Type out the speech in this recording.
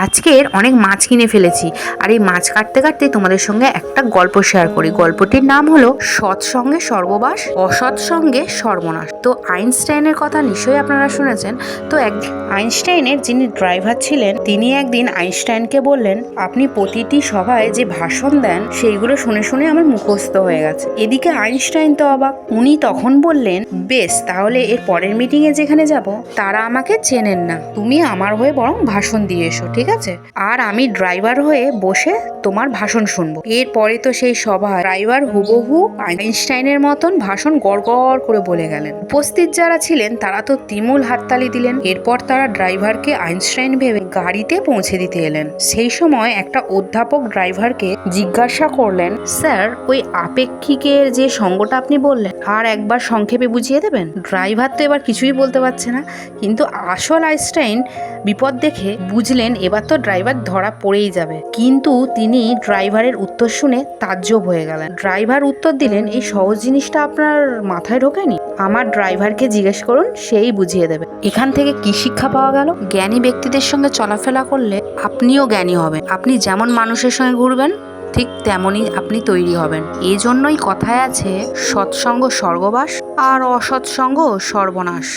আজকের অনেক মাছ কিনে ফেলেছি, আর এই মাছ কাটতে কাটতে তোমাদের সঙ্গে একটা গল্প শেয়ার করি। গল্পটির নাম হলো সৎসঙ্গে স্বর্গবাস, অসৎসঙ্গে সর্বনাশ। তো আইনস্টাইনের কথা নিশ্চয়ই আপনারা শুনেছেন। তো একদিন আইনস্টাইনের যিনি ড্রাইভার ছিলেন, তিনি একদিন আইনস্টাইনকে বললেন, আপনি প্রতিটি সভায় যে ভাষণ দেন সেইগুলো শুনে শুনে আমার মুখস্থ হয়ে গেছে। এদিকে আইনস্টাইন তো অবাক। উনি তখন বললেন, বেশ, তাহলে এর পরের মিটিংয়ে যেখানে যাব তারা আমাকে চেনেন না, তুমি আমার হয়ে বরং ভাষণ দিয়ে এসো, ঠিক আছে? আর আমি ড্রাইভার হয়ে বসে তোমার ভাষণ শুনবো। এরপরে তো সেই সভায় ড্রাইভার হুবহু আইনস্টাইনের মতন ভাষণ গড় গড় করে বলে গেলেন। উপস্থিত যারা ছিলেন তারা তো তিমুল হাততালি দিলেন। এরপর তারা ড্রাইভারকে আইনস্টাইন ভেবে গাড়িতে পৌঁছে দিতে এলেন। সেই সময় একটা অধ্যাপক ড্রাইভারকে জিজ্ঞাসা করলেন, স্যার, ওই আপেক্ষিকের যে সঙ্গটা আপনি বললেন আর একবার সংক্ষেপে বুঝিয়ে দেবেন? ড্রাইভার তো এবার কিছুই বলতে পারছে না, কিন্তু আসল আইনস্টাইন বিপদ দেখে বুঝলেন এবার তো ড্রাইভার ধরা পড়েই যাবে। কিন্তু তিনি ড্রাইভারের উত্তর শুনে তাজ্জব হয়ে গেলেন। ড্রাইভার উত্তর দিলেন, এই সহজ জিনিসটা আপনার মাথায় ঢোকেনি? আমার ড্রাইভারকে জিজ্ঞেস করুন, সেই বুঝিয়ে দেবে। এখান থেকে কি শিক্ষা পাওয়া গেল? জ্ঞানী ব্যক্তিদের সঙ্গে চলাফেরা করলে আপনিও জ্ঞানী হবেন। আপনি যেমন মানুষের সঙ্গে ঘুরবেন ঠিক তেমনই আপনি তৈরি হবেন। এই জন্যই কথায় আছে, সৎসঙ্গ স্বর্গবাস আর অসৎসঙ্গ সর্বনাশ।